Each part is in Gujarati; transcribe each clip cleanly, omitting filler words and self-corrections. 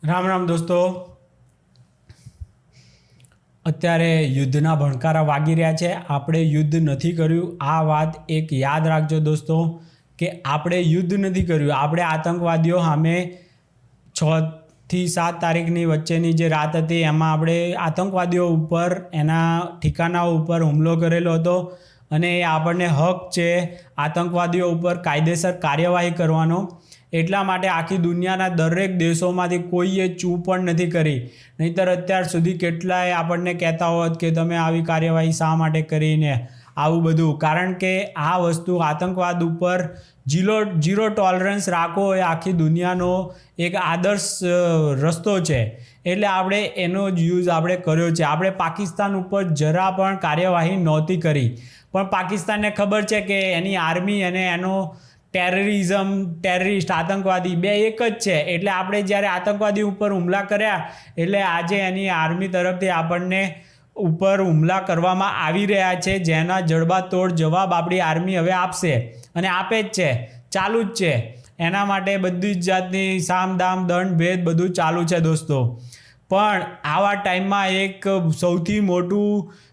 રામ રામ દોસ્તો, અત્યારે યુદ્ધના ભણકારા વાગી રહ્યા છે. આપણે યુદ્ધ નથી કર્યું. આ વાત એક યાદ રાખજો દોસ્તો કે આપણે યુદ્ધ નથી કર્યું. આપણે આતંકવાદીઓ સામે 6 થી 7 તારીખની વચ્ચેની જે રાત હતી એમાં આપણે આતંકવાદીઓ ઉપર એના ઠિકાનાઓ ઉપર હુમલો કરેલો હતો અને આપણને હક છે આતંકવાદીઓ ઉપર કાયદેસર કાર્યવાહી કરવાનો. એટલા માટે આખી દુનિયાના દરેક દેશોમાંથી કોઈએ ચૂ પણ નથી કરી. નહીંતર અત્યાર સુધી કેટલાય આપણને કહેતા હોત કે તમે આવી કાર્યવાહી શા માટે કરીને આવું બધું. કારણ કે આ વસ્તુ આતંકવાદ ઉપર ઝીરો ટોલરન્સ રાખવો એ આખી દુનિયાનો એક આદર્શ રસ્તો છે. એટલે આપણે એનો જ યુઝ આપણે કર્યો છે. આપણે પાકિસ્તાન ઉપર જરા પણ કાર્યવાહી નહોતી કરી, પણ પાકિસ્તાનને ખબર છે કે એની આર્મી અને એનો ટેરરિસ્ટ આતંકવાદી બે એક જ છે. એટલે આપણે જ્યારે આતંકવાદી ઉપર હુમલા કર્યા એટલે આજે એની આર્મી તરફથી આપણને ઉપર હુમલા કરવામાં આવી રહ્યા છે, જેના જડબાતોડ જવાબ આપણી આર્મી હવે આપશે અને આપે જ છે, ચાલુ જ છે. એના માટે બધી જ જાતની સામ દામ દંડ ભેદ બધું ચાલુ છે દોસ્તો. પણ આવા ટાઈમમાં એક સૌથી મોટું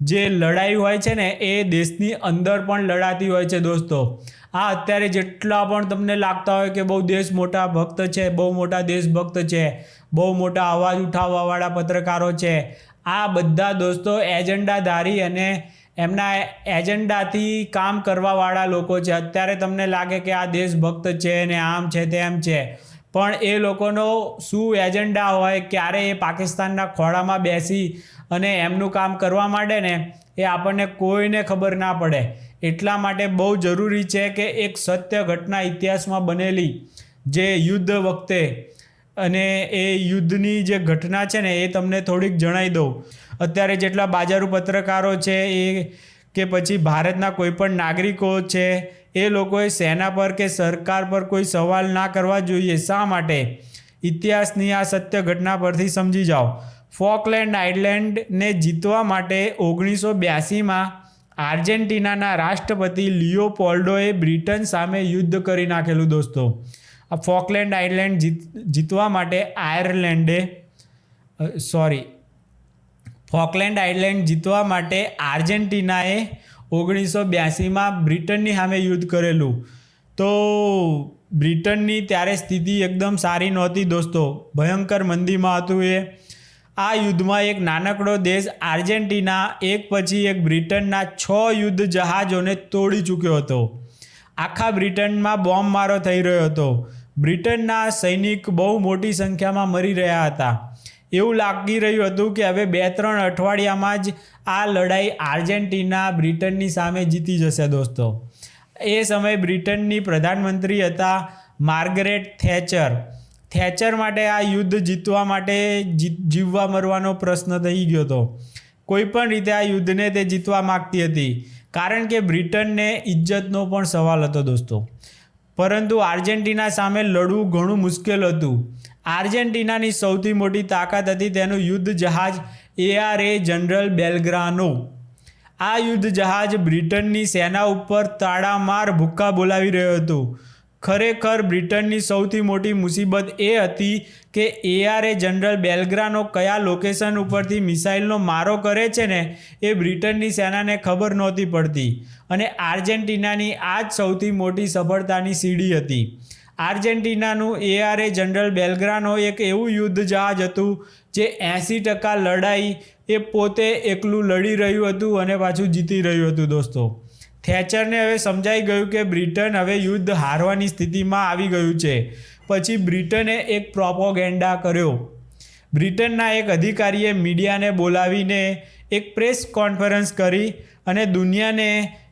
જે લડાઈ હોય છે ને એ દેશની અંદર પણ લડાતી હોય છે દોસ્તો. આ અત્યારે જેટલા પણ તમને લાગતા હોય કે બહુ દેશ મોટા ભક્ત છે, બહુ મોટા દેશભક્ત છે, બહુ મોટા અવાજ ઉઠાવવાવાળા પત્રકારો છે, આ બધા દોસ્તો એજન્ડાધારી અને એમના એજન્ડાથી કામ કરવાવાળા લોકો છે. અત્યારે તમને લાગે કે આ દેશભક્ત છે ને આમ છે તેમ છે, પણ એ લોકોનો શું એજન્ડા હોય, ક્યારે એ પાકિસ્તાનના ખોળામાં બેસી અને એમનું કામ કરવા માંડે ને એ આપણને કોઈને ખબર ના પડે. એટલા માટે બહુ જરૂરી છે કે એક સત્ય ઘટના ઇતિહાસમાં બનેલી જે યુદ્ધ વખતે અને એ યુદ્ધની જે ઘટના છે ને એ તમને થોડીક જણાવી દઉં. અત્યારે જેટલા બાજારૂ પત્રકારો છે એ કે પછી ભારતના કોઈ પણ નાગરિકો છે એ લોકોએ સેના પર કે સરકાર પર કોઈ સવાલ ના કરવા જોઈએ. શા માટે? ઇતિહાસની આ સત્ય ઘટના પરથી સમજી જાઓ. ફોકલેન્ડ આઇલેન્ડને જીતવા માટે 1982માં આર્જેન્ટિનાના રાષ્ટ્રપતિ લિયોપોલ્ડોએ બ્રિટન સામે યુદ્ધ કરી નાખેલું દોસ્તો. આ ફોકલેન્ડ આઇલેન્ડ જીતવા માટે ફોકલેન્ડ આઇલેન્ડ જીતવા માટે આર્જેન્ટિનાએ 1982માં બ્રિટનની સામે યુદ્ધ કરેલું. તો બ્રિટનની ત્યારે સ્થિતિ એકદમ સારી નહોતી દોસ્તો, ભયંકર મંદીમાં હતું એ. આ યુદ્ધમાં એક નાનકડો દેશ આર્જેન્ટિના એક પછી એક બ્રિટનના 6 યુદ્ધ જહાજોને તોડી ચૂક્યો હતો. આખા બ્રિટનમાં બોમ્બમારો થઈ રહ્યો હતો. બ્રિટનના સૈનિક બહુ મોટી સંખ્યામાં મરી રહ્યા હતા. એવું લાગી રહ્યું હતું કે હવે 2-3 અઠવાડિયામાં જ આ લડાઈ આર્જેન્ટિના બ્રિટનની સામે જીતી જશે દોસ્તો. એ સમયે બ્રિટનની પ્રધાનમંત્રી હતા માર્ગરેટ થેચર. થેચર માટે આ યુદ્ધ જીતવા માટે જીવવા મરવાનો પ્રશ્ન થઈ ગયો હતો. કોઈ પણ રીતે આ યુદ્ધને તે જીતવા માગતી હતી, કારણ કે બ્રિટનને ઇજ્જતનો પણ સવાલ હતો દોસ્તો. પરંતુ આર્જેન્ટિના સામે લડવું ઘણું મુશ્કેલ હતું. આર્જેન્ટિનાની સૌથી મોટી તાકાત હતી તેનું યુદ્ધ જહાજ ARA જનરલ બેલ્ગ્રાનો. આ યુદ્ધ જહાજ બ્રિટનની સેના ઉપર તાળામાર ભૂક્કા બોલાવી રહ્યું હતું. ખરેખર બ્રિટનની સૌથી મોટી મુસીબત એ હતી કે ARA જનરલ બેલ્ગ્રાનો કયા લોકેશન ઉપરથી મિસાઇલનો મારો કરે છે ને એ બ્રિટનની સેનાને ખબર નહોતી પડતી. અને આર્જેન્ટિનાની આ જ સૌથી મોટી સફળતાની સીડી હતી. આર્જેન્ટિનાનું ARA જનરલ બેલ્ગ્રાનો એક એવું યુદ્ધ જહાજ હતું જે 80% લડાઈ એ પોતે એકલું લડી રહ્યું હતું અને પાછું જીતી રહ્યું હતું દોસ્તો. થેચરને હવે સમજાઈ ગયું કે બ્રિટન હવે યુદ્ધ હારવાની સ્થિતિમાં આવી ગયું છે. પછી બ્રિટને એક પ્રોપોગેન્ડા કર્યો. બ્રિટનના એક અધિકારીએ મીડિયાને બોલાવીને એક પ્રેસ કોન્ફરન્સ કરી અને દુનિયાને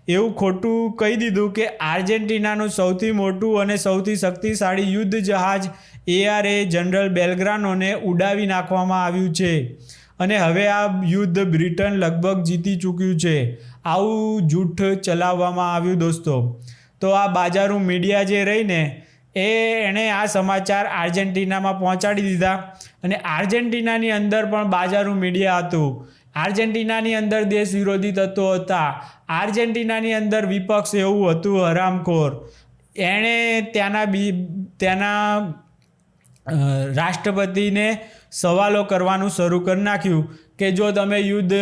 એવું ખોટું કહી દીધું કે આર્જેન્ટિનાનું સૌથી મોટું અને સૌથી શક્તિશાળી યુદ્ધ જહાજ ARA જનરલ બેલ્ગ્રાનોને ઉડાવી નાખવામાં આવ્યું છે અને હવે આ યુદ્ધ બ્રિટન લગભગ જીતી ચૂક્યું છે. આવું જૂઠ ચલાવવામાં આવ્યું દોસ્તો. તો આ બાજારું મીડિયા જે રહીને એણે આ સમાચાર આર્જેન્ટિનામાં પહોંચાડી દીધા અને આર્જેન્ટિનાની અંદર પણ બાજારું મીડિયા હતું. આર્જેન્ટિનાની અંદર દેશ વિરોધી તત્વો હતા. આર્જેન્ટિનાની અંદર વિપક્ષ એવું હતું હરામખોર. એણે ત્યાંના રાષ્ટ્રપતિને સવાલો કરવાનું શરૂ કરી નાખ્યું કે જો તમે યુદ્ધ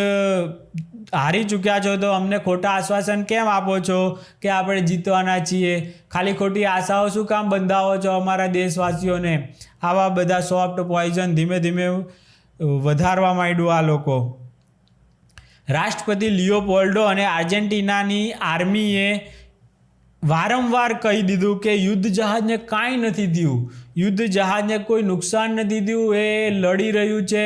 હારી ચૂક્યા છો તો અમને ખોટા આશ્વાસન કેમ આપો છો કે આપણે જીતવાના છીએ, ખાલી ખોટી આશાઓ શું કામ બંધાવો છો અમારા દેશવાસીઓને. આવા બધા સોફ્ટ પોઈઝન ધીમે ધીમે વધારવા માંડ્યું આ લોકો. રાષ્ટ્રપતિ લિયોપોલ્ડો અને આર્જેન્ટિનાની આર્મીએ વારંવાર કહી દીધું કે યુદ્ધ જહાજને કાંઈ નથી થયું, યુદ્ધ જહાજને કોઈ નુકસાન નથી થયું, એ લડી રહ્યું છે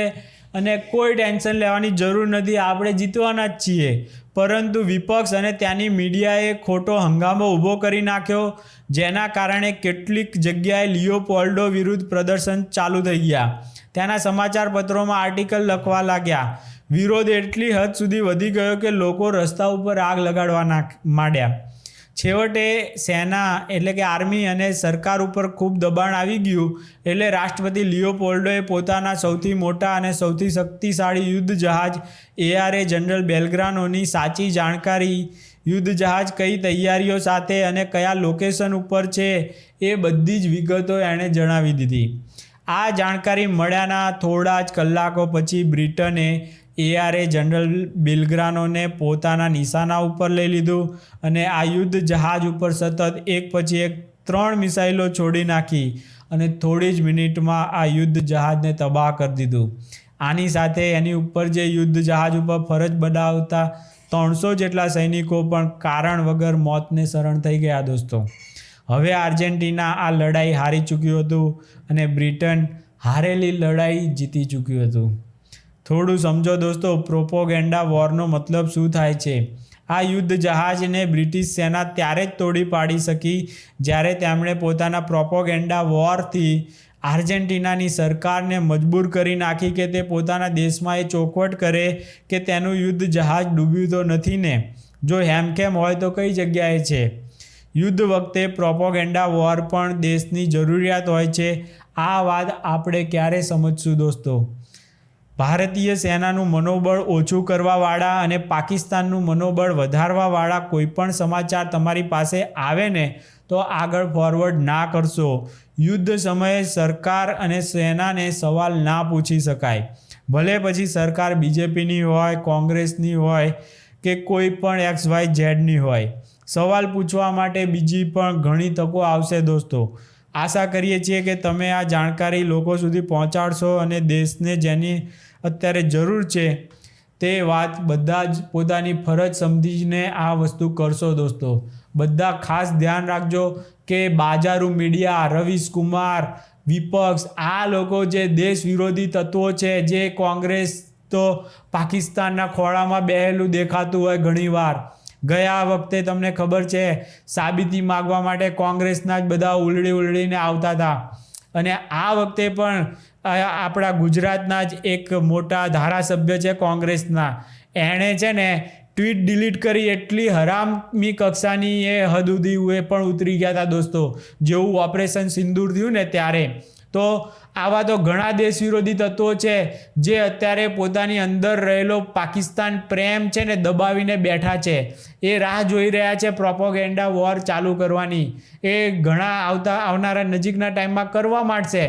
અને કોઈ ટેન્શન લેવાની જરૂર નથી, આપણે જીતવાના જ છીએ. પરંતુ વિપક્ષ અને ત્યાંની મીડિયાએ ખોટો હંગામો ઊભો કરી નાખ્યો, જેના કારણે કેટલીક જગ્યાએ લિયોપોલ્ડો વિરુદ્ધ પ્રદર્શન ચાલુ થઈ ગયા. ત્યાંના સમાચાર પત્રોમાં આર્ટિકલ લખવા લાગ્યા. વિરોધ એટલી હદ સુધી વધી ગયો કે લોકો રસ્તા ઉપર આગ લગાડવા માંડ્યા. છેવટે સેના એટલે કે આર્મી અને સરકાર ઉપર ખૂબ દબાણ આવી ગયું, એટલે રાષ્ટ્રપતિ લિયોપોલ્ડોએ પોતાના સૌથી મોટા અને સૌથી શક્તિશાળી યુદ્ધ જહાજ એઆરએ જનરલ બેલ્ગ્રાનોની સાચી જાણકારી, યુદ્ધ જહાજ કઈ તૈયારીઓ સાથે અને કયા લોકેશન ઉપર છે એ બધી જ વિગતો એણે જણાવી દીધી. આ જાણકારી મળ્યાના થોડા જ કલાકો પછી બ્રિટને એઆરએ જનરલ બેલ્ગ્રાનોને પોતાના નિશાના ઉપર લઈ લીધું અને આ યુદ્ધ જહાજ ઉપર સતત એક પછી એક 3 મિસાઇલો છોડી નાખી અને થોડી જ મિનિટમાં આ યુદ્ધ જહાજને તબાહ કરી દીધું. આની સાથે એની ઉપર જે યુદ્ધ જહાજ ઉપર ફરજ બજાવતા 300 જેટલા સૈનિકો પણ કારણ વગર મોતને શરણ થઈ ગયા દોસ્તો. હવે આર્જેન્ટિના આ લડાઈ હારી ચૂક્યું હતું અને બ્રિટન હારેલી લડાઈ જીતી ચૂક્યું હતું. થોડું સમજો દોસ્તો, પ્રોપોગેન્ડા વોરનો મતલબ શું થાય છે. આ યુદ્ધ જહાજને બ્રિટિશ સેના ત્યારે જ તોડી પાડી શકી જ્યારે તેમણે પોતાના પ્રોપોગેન્ડા વોરથી આર્જેન્ટિનાની સરકારને મજબૂર કરી નાખી કે તે પોતાના દેશમાં એ ચોખવટ કરે કે તેનું યુદ્ધ જહાજ ડૂબ્યું તો નથી ને, જો હેમખેમ હોય તો કઈ જગ્યાએ છે. યુદ્ધ વખતે પ્રોપોગેન્ડા વોર પણ દેશની જરૂરિયાત હોય છે. આ વાત આપણે ક્યારે સમજશું દોસ્તો. ભારતીય સેનાનું મનોબળ ઓછું કરવાવાળા અને પાકિસ્તાનનું મનોબળ વધારવાવાળા કોઈપણ સમાચાર તમારી પાસે આવે ને તો આગળ ફોરવર્ડ ના કરશો. યુદ્ધ સમયે સરકાર અને સેનાને સવાલ ના પૂછી શકાય, ભલે પછી સરકાર બીજેપીની હોય, કોંગ્રેસની હોય કે કોઈ પણ XYZની હોય. સવાલ પૂછવા માટે બીજી પણ ઘણી તકો આવશે દોસ્તો. આશા કરીએ છીએ કે તમે આ જાણકારી લોકો સુધી પહોંચાડશો અને દેશને જેની અત્યારે જરૂર છે તે વાત બધા જ પોતાની ફરજ સમજીને આ વસ્તુ કરશો દોસ્તો. બધા ખાસ ધ્યાન રાખજો કે બાજારૂ મીડિયા, રવીશ કુમાર, વિપક્ષ, આ લોકો જે દેશ વિરોધી તત્વો છે, જે કોંગ્રેસ તો પાકિસ્તાનના ખોળામાં બેહેલું દેખાતું હોય ઘણીવાર. ગયા વખતે તમને ખબર છે સાબિતી માગવા માટે કોંગ્રેસના જ બધા ઉલડીને આવતા હતા અને આ વખતે પણ આપણા ગુજરાતના જ એક મોટા ધારાસભ્ય છે કોંગ્રેસના, એણે છે ને ટ્વીટ ડિલીટ કરી. એટલી હરામી કક્ષાની એ હદ સુધી એ પણ ઉતરી ગયા હતા દોસ્તો, જેવું ઓપરેશન સિંદૂર થયું ને ત્યારે. તો આવા તો ઘણા દેશ વિરોધી તત્વો છે જે અત્યારે પોતાની અંદર રહેલો પાકિસ્તાન પ્રેમ છે ને દબાવીને બેઠા છે. એ રાહ જોઈ રહ્યા છે પ્રોપોગેન્ડા વોર ચાલુ કરવાની. એ ઘણા આવનારા નજીકના ટાઈમમાં કરવા માંડશે.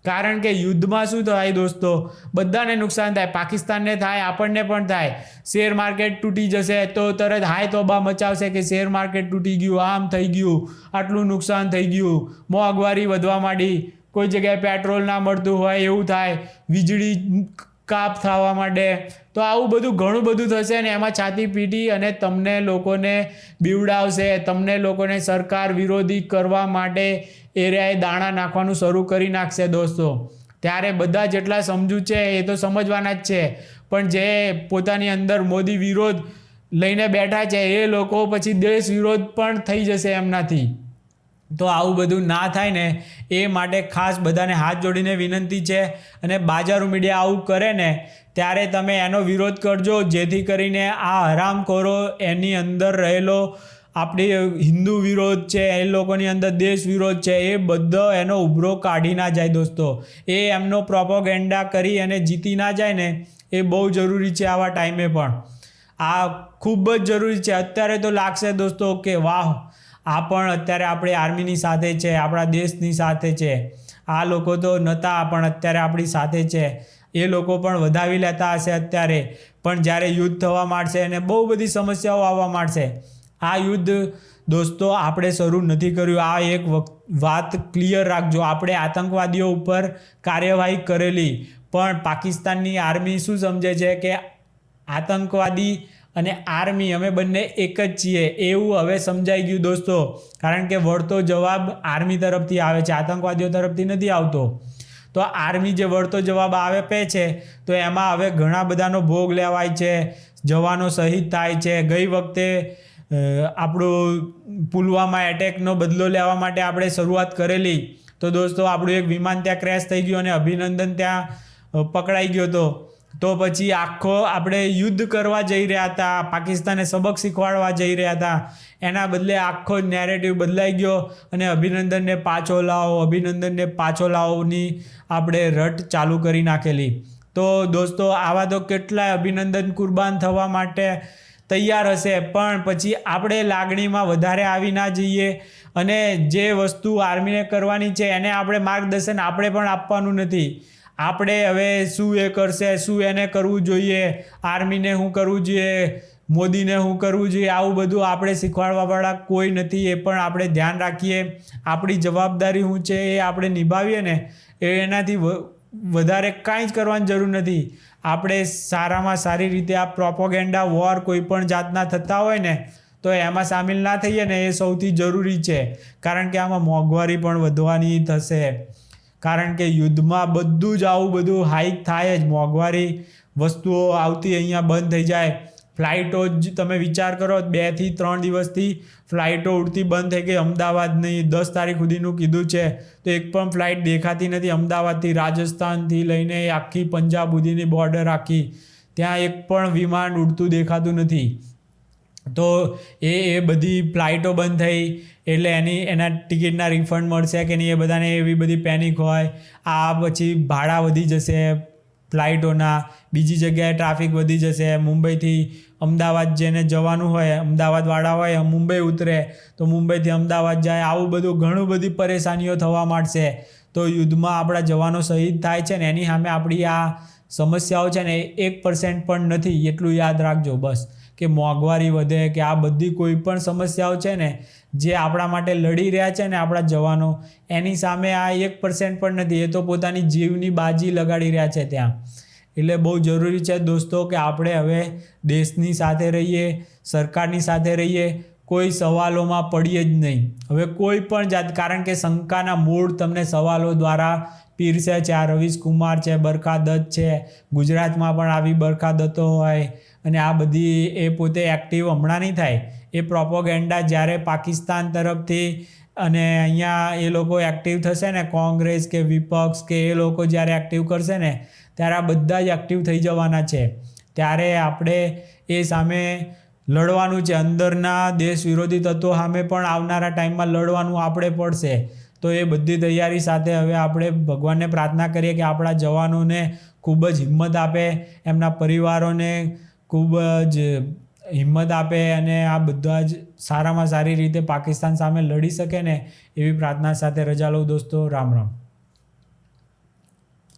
કારણ કે યુદ્ધમાં શું થાય દોસ્તો, બધાને નુકસાન થાય. પાકિસ્તાનને થાય, આપણને પણ થાય. શેર માર્કેટ તૂટી જશે તો તરત હાય તોબા મચાવશે કે શેર માર્કેટ તૂટી ગયું, આમ થઈ ગયું, આટલું નુકસાન થઈ ગયું, મોંઘવારી વધવા માંડી, કોઈ જગ્યાએ પેટ્રોલ ના મળતું હોય એવું થાય, વીજળી કાપ થવા માંડે. તો આવું બધું ઘણું બધું થશે ને એમાં છાતી પીટી અને તમને લોકોને બીવડાવશે, તમને લોકોને સરકાર વિરોધી કરવા માટે એરિયાએ દાણા નાખવાનું શરૂ કરી નાખશે દોસ્તો. ત્યારે બધા જેટલા સમજુ છે એ તો સમજવાના જ છે, પણ જે પોતાની અંદર મોદી વિરોધ લઈને બેઠા છે એ લોકો પછી દેશ વિરોધ પણ થઈ જશે એમનાથી. તો આવું બધું ના થાય ને એ માટે ખાસ બધાને હાથ જોડીને વિનંતી છે. અને બાજારૂ મીડિયા આવું કરે ને ત્યારે તમે એનો વિરોધ કરજો, જેથી કરીને આ હરામખોરો એની અંદર રહેલો આપણી હિન્દુ વિરોધ છે, એ લોકોની અંદર દેશ વિરોધ છે, એ બધો એનો ઉભરો કાઢી ના જાય દોસ્તો. એ એમનો પ્રોપોગેન્ડા કરી અને જીતી ના જાય ને એ બહુ જરૂરી છે આવા ટાઈમે પણ. આ ખૂબ જ જરૂરી છે. અત્યારે તો લાગશે દોસ્તો કે વાહ, આ પણ અત્યારે આપણી આર્મીની સાથે છે, આપણા દેશની સાથે છે. આ લોકો તો નહોતા પણ અત્યારે આપણી સાથે છે, એ લોકો પણ વધાવી લેતા હશે અત્યારે, પણ જ્યારે યુદ્ધ થવા માંડશે અને બહુ બધી સમસ્યાઓ આવવા માંડશે. આ યુદ્ધ દોસ્તો આપણે શરૂ નથી કર્યું. આ એક વાત ક્લિયર રાખજો. આપણે આતંકવાદીઓ ઉપર કાર્યવાહી કરેલી, પણ પાકિસ્તાનની આર્મી શું સમજે છે કે આતંકવાદી અને આર્મી અમે બંને એક જ છીએ એવું હવે સમજાઈ ગયું દોસ્તો. કારણ કે વળતો જવાબ આર્મી તરફથી આવે છે, આતંકવાદીઓ તરફથી નથી આવતો. તો આર્મી જે વળતો જવાબ આપે છે તો એમાં હવે ઘણા બધાનો ભોગ લેવાય છે, જવાનો શહીદ થાય છે. ગઈ વખતે આપણું પુલવામા એટેકનો બદલો લેવા માટે આપણે શરૂઆત કરેલી, તો દોસ્તો આપણું એક વિમાન ત્યાં ક્રેશ થઈ ગયું અને અભિનંદન ત્યાં પકડાઈ ગયો હતો. તો પછી આખો આપણે યુદ્ધ કરવા જઈ રહ્યા હતા, પાકિસ્તાને સબક શીખવાડવા જઈ રહ્યા હતા, એના બદલે આખો જ નેરેટિવ બદલાઈ ગયો અને અભિનંદનને પાછો લાવો, અભિનંદનને પાછો લાવોની આપણે રટ ચાલુ કરી નાખેલી. તો દોસ્તો આવા તો કેટલાય અભિનંદન કુરબાન થવા માટે તૈયાર હશે, પણ પછી આપણે લાગણીમાં વધારે આવી ના જઈએ અને જે વસ્તુ આર્મીને કરવાની છે એને આપણે માર્ગદર્શન આપણે પણ આપવાનું નથી. આપણે હવે શું એ કરશે, શું એને કરવું જોઈએ, આર્મીને શું કરવું જોઈએ, મોદીને શું કરવું જોઈએ, આવું બધું આપણે શીખવાડવાવાળા કોઈ નથી. એ પણ આપણે ધ્યાન રાખીએ, આપણી જવાબદારી શું છે એ આપણે નિભાવીએ ને, એનાથી વધારે કાંઈ જ કરવાની જરૂર નથી. આપણે સારામાં સારી રીતે આ પ્રોપોગેન્ડા વોર કોઈ પણ જાતના થતા હોય ને તો એમાં સામેલ ના થઈએ ને, એ સૌથી જરૂરી છે. કારણ કે આમાં મોંઘવારી પણ વધવાની થશે, કારણ કે યુદ્ધમાં બધું જ આવું બધું હાઈક થાય જ. મોંઘવારી વસ્તુઓ આવતી અહીંયા બંધ થઈ જાય. ફ્લાઇટો જ તમે વિચાર કરો, 2 થી 3 દિવસથી ફ્લાઇટો ઉડતી બંધ થઈ ગઈ. અમદાવાદની 10 તારીખ સુધીનું કીધું છે, તો એક પણ ફ્લાઇટ દેખાતી નથી. અમદાવાદથી રાજસ્થાનથી લઈને આખી પંજાબ સુધીની બોર્ડર આખી, ત્યાં એક પણ વિમાન ઉડતું દેખાતું નથી. તો એ બધી ફ્લાઇટો બંધ થઈ એટલે એના ટિકિટના રિફંડ મળશે કે નહીં, એ બધાને એવી બધી પેનિક હોય. આ પછી ભાડા વધી જશે ફ્લાઇટોના, બીજી જગ્યાએ ટ્રાફિક વધી જશે. મુંબઈથી અમદાવાદ જેને જવાનું હોય, અમદાવાદવાળા હોય, મુંબઈ ઉતરે તો મુંબઈથી અમદાવાદ જાય. આવું બધું ઘણું બધી પરેશાનીઓ થવા માંડશે. તો યુદ્ધમાં આપણા જવાનો શહીદ થાય છે ને એની સામે આપણી આ સમસ્યાઓ છે ને 1% પણ નથી, એટલું યાદ રાખજો બસ. કે મોંઘવારી વધે કે આ બધી કોઈ પણ સમસ્યાઓ છે ને જે આપણા માટે લડી રહ્યા છે ને આપણા જવાનો, એની સામે આ 1% પણ નથી. એ તો પોતાની જીવની બાજી લગાડી રહ્યા છે ત્યાં. એટલે બહુ જરૂરી છે દોસ્તો કે આપણે હવે દેશની સાથે રહીએ, સરકારની સાથે રહીએ, કોઈ સવાલોમાં પડીએ જ નહીં હવે કોઈ પણ જાત. કારણ કે શંકાના મૂળ તમને સવાલો દ્વારા પીરસે છે. આ રવીશ કુમાર છે, બરખા દત્ત છે, ગુજરાતમાં પણ આવી બરખા દત્તો હોય, અને આ બધી એ પોતે એક્ટિવ હમણાં નહીં થાય. એ પ્રોપોગેન્ડા જ્યારે પાકિસ્તાન તરફથી અને અહીંયા એ લોકો એક્ટિવ થશે ને, કોંગ્રેસ કે વિપક્ષ કે એ લોકો જ્યારે એક્ટિવ કરશે ને ત્યારે આ બધા જ એક્ટિવ થઈ જવાના છે. ત્યારે આપણે એ સામે લડવાનું છે. અંદરના દેશ વિરોધી તત્વો સામે પણ આવનારા ટાઈમમાં લડવાનું આપણે પડશે. તો એ બધી તૈયારી સાથે હવે આપણે ભગવાનને પ્રાર્થના કરીએ કે આપણા જવાનોને ખૂબ જ હિંમત આપે, એમના પરિવારોને ખૂબ જ હિંમત આપે અને આ બધા જ સારામાં સારી રીતે પાકિસ્તાન સામે લડી શકે ને, એવી પ્રાર્થના સાથે રજા લઉં દોસ્તો. રામ રામ.